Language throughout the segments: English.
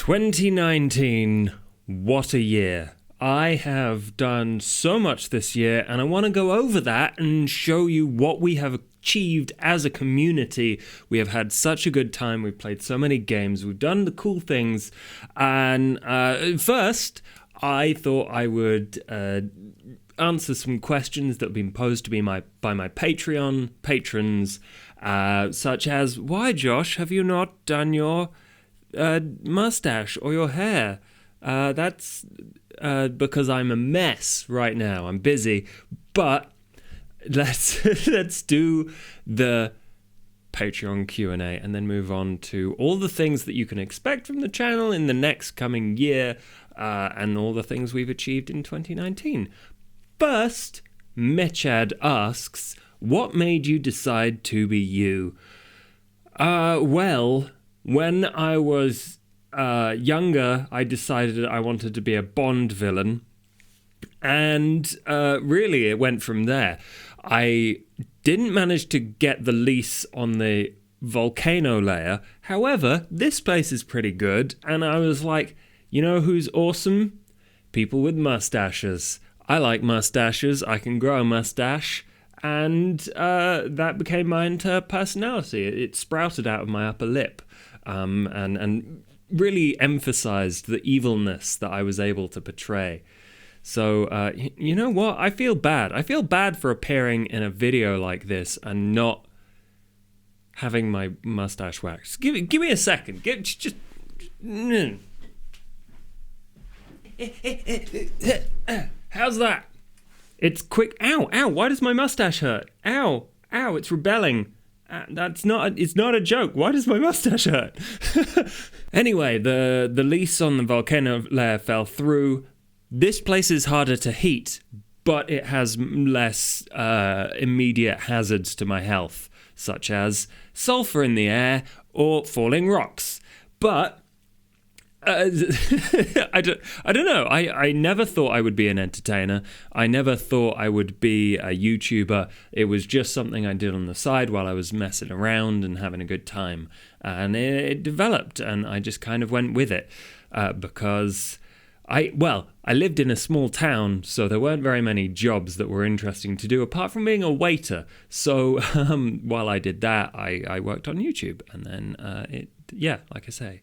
2019, what a year. I have done so much this year, and I want to go over that and show you what we have achieved as a community. We have had such a good time. We've played so many games. We've done the cool things. And first, I thought I would answer some questions that have been posed to me by my Patreon patrons, such as, why, Josh, have you not done your mustache or your hair? That's because I'm a mess right now. I'm busy. But let's do the Patreon Q&A and then move on to all the things that you can expect from the channel in the next coming year, and all the things we've achieved in 2019. First, Mechad asks, what made you decide to be you? Well, when I was younger, I decided I wanted to be a Bond villain, and really it went from there. I didn't manage to get the lease on the volcano layer. However, this place is pretty good, and I was like, you know who's awesome? People with mustaches. I like mustaches. I can grow a mustache. And that became my entire personality. It sprouted out of my upper lip, and really emphasized the evilness that I was able to portray. So, you know what? I feel bad. I feel bad for appearing in a video like this and not having my mustache waxed. Give me a second. Just. How's that? It's quick. Ow, why does my mustache hurt? Ow, it's rebelling. It's not a joke. Why does my mustache hurt? Anyway, the lease on the volcano layer fell through. This place is harder to heat, but it has less immediate hazards to my health, such as sulfur in the air or falling rocks. But I don't know. I never thought I would be an entertainer. I never thought I would be a YouTuber. It was just something I did on the side while I was messing around and having a good time. And it developed, and I just kind of went with it because I lived in a small town, so there weren't very many jobs that were interesting to do apart from being a waiter. So while I did that, I worked on YouTube, and then like I say,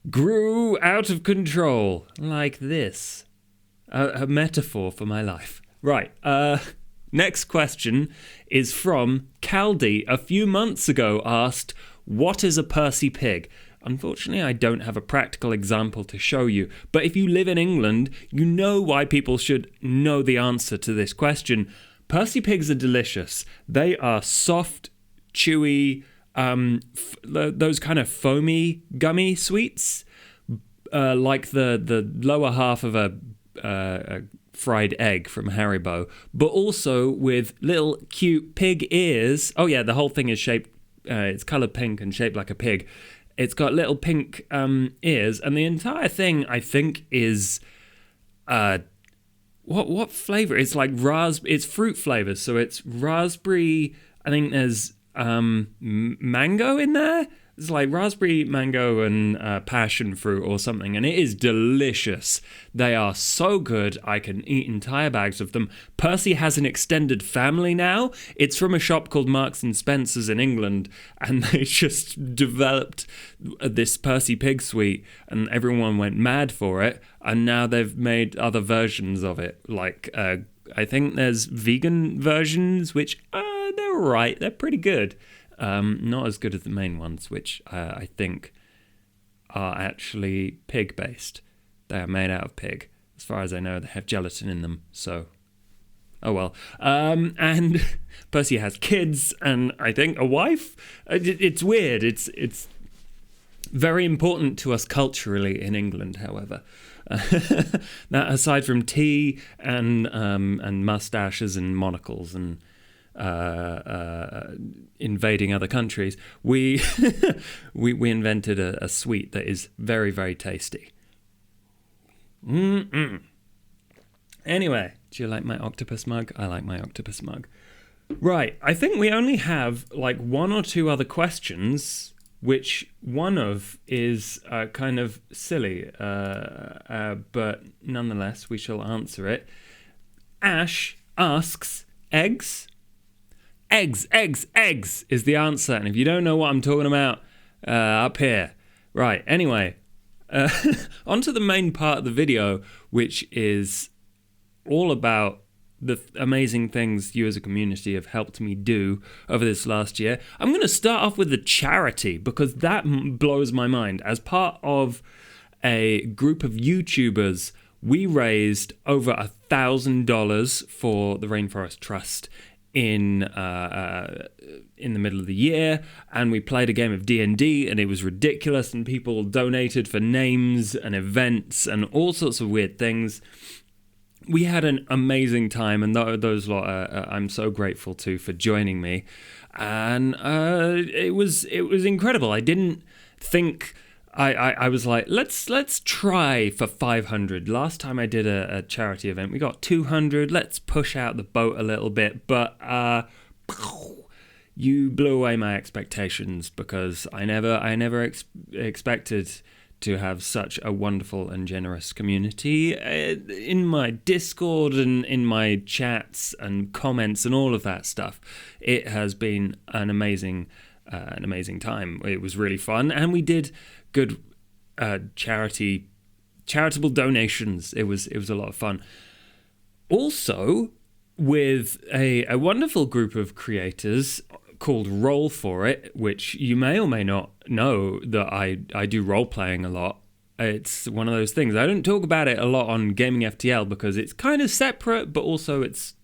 grew out of control like this. A metaphor for my life. Right. Next question is from Caldi. A few months ago asked, what is a Percy pig? Unfortunately, I don't have a practical example to show you, but if you live in England, you know why people should know the answer to this question. Percy pigs are delicious. They are soft, chewy, those kind of foamy, gummy sweets, like the lower half of a fried egg from Haribo, but also with little cute pig ears. Oh yeah, the whole thing is shaped, it's coloured pink and shaped like a pig. It's got little pink ears, and the entire thing, I think, is what flavour? It's like it's fruit flavours, so it's raspberry. I think there's mango in there. It's like raspberry, mango, and passion fruit or something, and it is delicious. They are so good, I can eat entire bags of them. Percy has an extended family now. It's from a shop called Marks and Spencer's in England, and they just developed this Percy pig sweet, and everyone went mad for it, and now they've made other versions of it. Like, I think there's vegan versions, which, they're alright, they're pretty good. Not as good as the main ones, which I think are actually pig-based. They are made out of pig. As far as I know, they have gelatin in them, so oh well. And Percy has kids, and I think a wife. It's weird. It's very important to us culturally in England, however. Now, aside from tea and mustaches and monocles and invading other countries, we invented a sweet that is very, very tasty. Anyway, do you like my octopus mug? I like my octopus mug. Right, I think we only have like one or two other questions which one of is kind of silly, but nonetheless, we shall answer it. Ash asks, eggs? Eggs is the answer. And if you don't know what I'm talking about, up here. Right, anyway, on to the main part of the video, which is all about the amazing things you as a community have helped me do over this last year. I'm going to start off with the charity, because that blows my mind. As part of a group of YouTubers, we raised over $1,000 for the Rainforest Trust in the middle of the year, and we played a game of D&D, and it was ridiculous, and people donated for names and events and all sorts of weird things. We had an amazing time, and those lot I'm so grateful to for joining me, and it was incredible. I didn't think I was like, let's try for 500. Last time I did a charity event, we got 200. Let's push out the boat a little bit, but you blew away my expectations, because I never expected to have such a wonderful and generous community in my Discord and in my chats and comments and all of that stuff. It has been an amazing time. It was really fun, and we did good charitable donations. It was a lot of fun. Also, with a wonderful group of creators called Roll For It, which you may or may not know that I do role-playing a lot. It's one of those things. I don't talk about it a lot on Gaming FTL because it's kind of separate, but also it's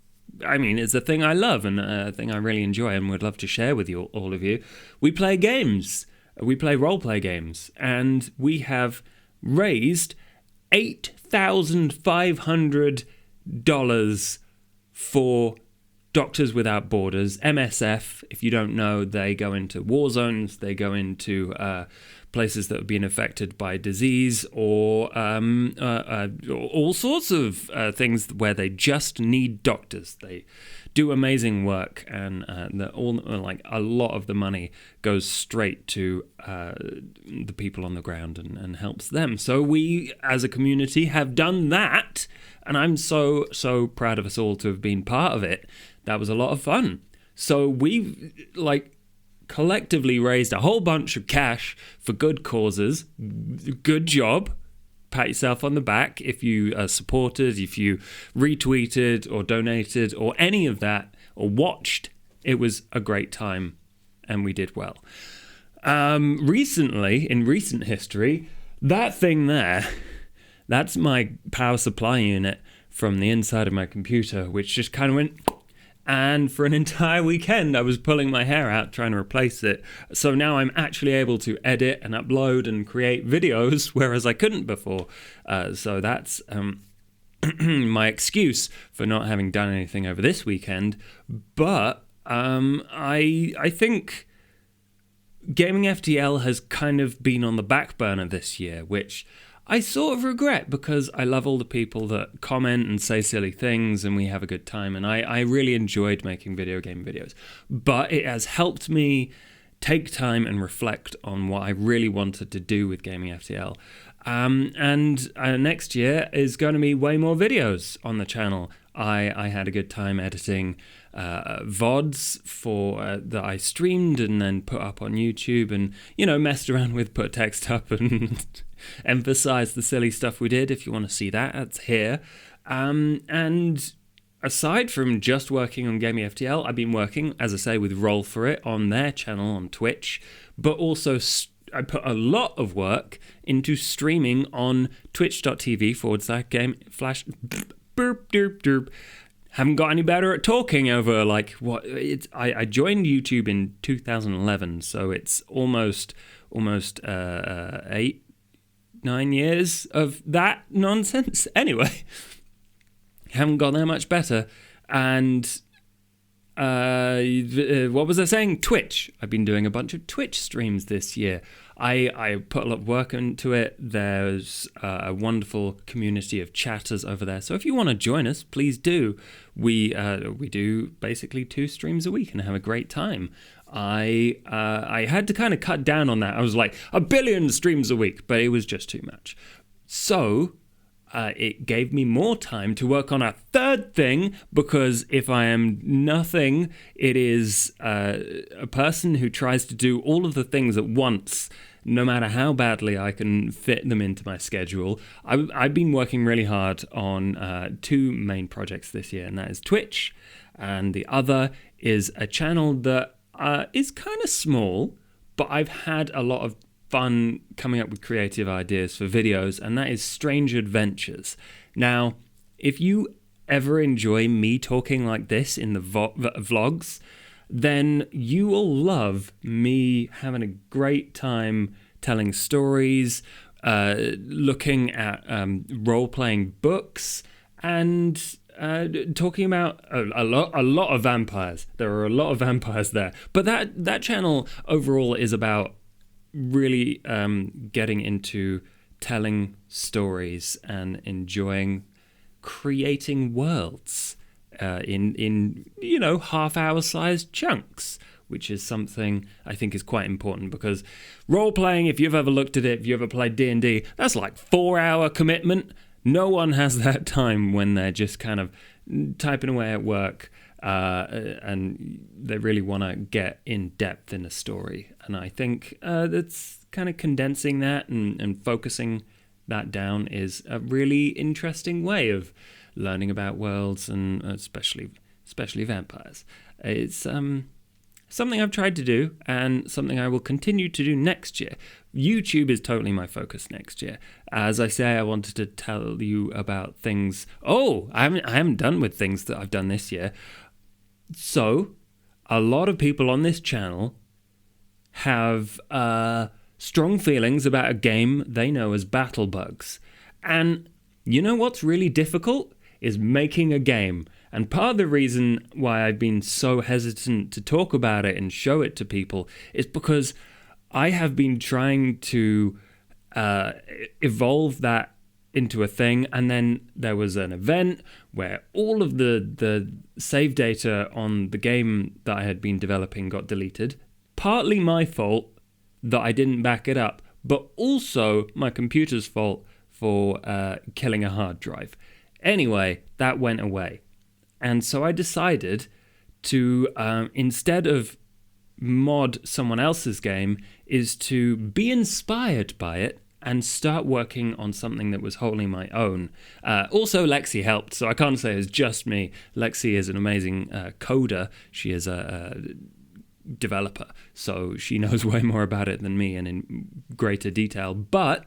a thing I love and a thing I really enjoy and would love to share with you, all of you. We play games. We play role-play games, and we have raised $8,500 for Doctors Without Borders, MSF. If you don't know, they go into war zones, they go into places that have been affected by disease or all sorts of things where they just need doctors. They do amazing work, and a lot of the money goes straight to the people on the ground and helps them. So we, as a community, have done that, and I'm so proud of us all to have been part of it. That was a lot of fun. So we've collectively raised a whole bunch of cash for good causes. Good job. Pat yourself on the back if you supported, if you retweeted or donated or any of that or watched. It was a great time and we did well. Recently, in recent history, that thing there, that's my power supply unit from the inside of my computer, which just kind of went... And for an entire weekend, I was pulling my hair out trying to replace it. So now I'm actually able to edit and upload and create videos, whereas I couldn't before. So that's my excuse for not having done anything over this weekend. But I think Gaming FTL has kind of been on the back burner this year, which I sort of regret, because I love all the people that comment and say silly things and we have a good time, and I really enjoyed making video game videos. But it has helped me take time and reflect on what I really wanted to do with Gaming FTL. And next year is going to be way more videos on the channel. I had a good time editing VODs that I streamed and then put up on YouTube, and messed around with, put text up and emphasize the silly stuff we did. If you want to see that, that's here. And aside from just working on Gaming FTL, I've been working, as I say, with Roll For It on their channel on Twitch, but also I put a lot of work into streaming on twitch.tv/game/ burp derp derp. Haven't got any better at talking over I joined YouTube in 2011, so it's almost 8-9 years of that nonsense. Anyway, haven't got that much better. And what was I saying? Twitch. I've been doing a bunch of Twitch streams this year. I put a lot of work into it. There's a wonderful community of chatters over there. So if you want to join us, please do. We do basically 2 streams a week and have a great time. I had to kind of cut down on that. I was like 1 billion streams a week, but it was just too much. So it gave me more time to work on a third thing, because if I am nothing, it is a person who tries to do all of the things at once, no matter how badly I can fit them into my schedule. I've been working really hard on 2 main projects this year, and that is Twitch, and the other is a channel that is kind of small, but I've had a lot of fun coming up with creative ideas for videos, and that is Strange Adventures. Now, if you ever enjoy me talking like this in the vlogs, then you will love me having a great time telling stories, looking at role-playing books, and talking about a lot of vampires. There are a lot of vampires there. But that channel overall is about really getting into telling stories and enjoying creating worlds in half-hour sized chunks, which is something I think is quite important, because role-playing, if you've ever looked at it, if you ever played D&D, that's like 4-hour commitment. No one has that time when they're just kind of typing away at work and they really want to get in depth in a story. And I think that's kind of condensing that and focusing that down is a really interesting way of learning about worlds, and especially vampires. It's something I've tried to do and something I will continue to do next year. YouTube is totally my focus next year. As I say, I wanted to tell you about things. Oh, I haven't done with things that I've done this year. So, a lot of people on this channel have strong feelings about a game they know as Battle Bugs. And you know what's really difficult? Is making a game. And part of the reason why I've been so hesitant to talk about it and show it to people is because I have been trying to evolve that into a thing, and then there was an event where all of the save data on the game that I had been developing got deleted. Partly my fault that I didn't back it up, but also my computer's fault for killing a hard drive. Anyway, that went away. And so I decided to, instead of mod someone else's game, is to be inspired by it and start working on something that was wholly my own. Also, Lexi helped, so I can't say it's just me. Lexi is an amazing coder. She is a developer, so she knows way more about it than me and in greater detail. But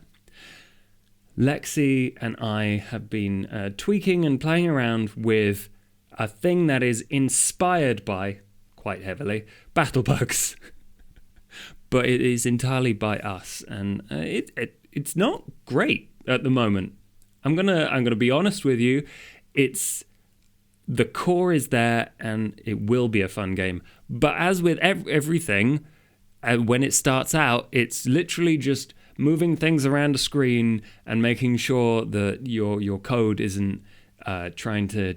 Lexi and I have been tweaking and playing around with a thing that is inspired by, quite heavily, Battle Bugs. But it is entirely by us, and it's not great at the moment. I'm gonna be honest with you. The core is there, and it will be a fun game. But as with everything, when it starts out, it's literally just moving things around a screen and making sure that your code isn't trying to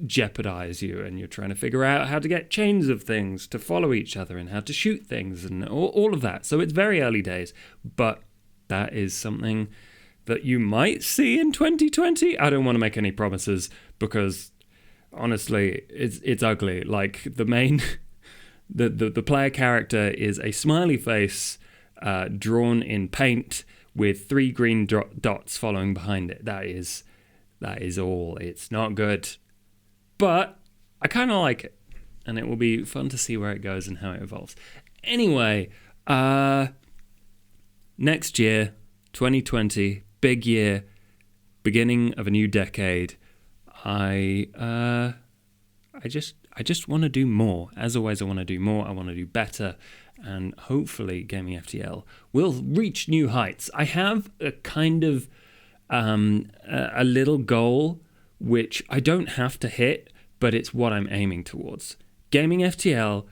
jeopardize you, and you're trying to figure out how to get chains of things to follow each other and how to shoot things and all of that. So it's very early days, but that is something that you might see in 2020. I don't want to make any promises because honestly, it's ugly. Like the main, the player character is a smiley face drawn in paint with 3 green dots following behind it. That is all. It's not good. But I kind of like it, and it will be fun to see where it goes and how it evolves. Anyway, next year, 2020, big year, beginning of a new decade. I just want to do more. As always, I want to do more. I want to do better, and hopefully, Gaming FTL will reach new heights. I have a kind of a little goal, which I don't have to hit, but it's what I'm aiming towards. Gaming FTL,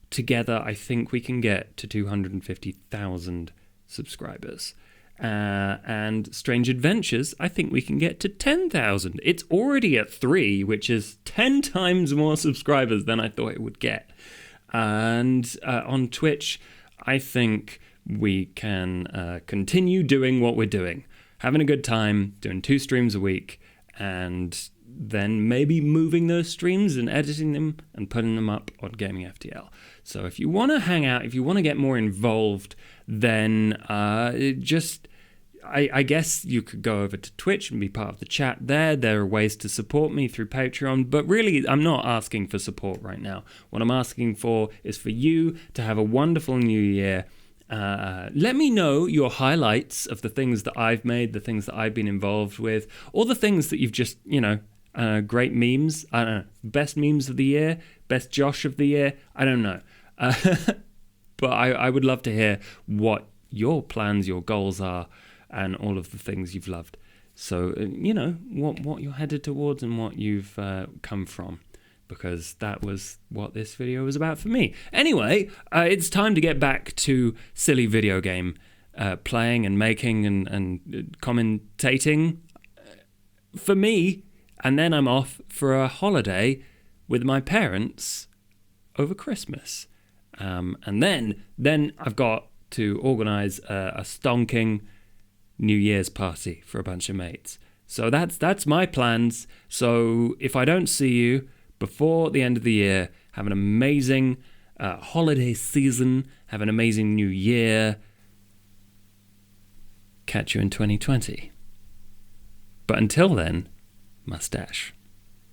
together, I think we can get to 250,000 subscribers. And Strange Adventures, I think we can get to 10,000. It's already at 3, which is 10 times more subscribers than I thought it would get. And on Twitch, I think we can continue doing what we're doing, having a good time, doing 2 streams a week, and then maybe moving those streams and editing them and putting them up on Gaming FTL. So if you want to hang out, if you want to get more involved, then I guess you could go over to Twitch and be part of the chat there. There are ways to support me through Patreon, but really I'm not asking for support right now. What I'm asking for is for you to have a wonderful new year. Let me know your highlights of the things that I've made, the things that I've been involved with, or the things that you've just, great memes. I don't know, best memes of the year, best Josh of the year. I don't know. But I would love to hear what your plans, your goals are, and all of the things you've loved. So, what you're headed towards and what you've come from. Because that was what this video was about for me. Anyway, it's time to get back to silly video game playing and making and commentating for me. And then I'm off for a holiday with my parents over Christmas. And then I've got to organise a stonking New Year's party for a bunch of mates. So that's my plans. So if I don't see you before the end of the year, have an amazing holiday season, have an amazing new year. Catch you in 2020. But until then, mustache.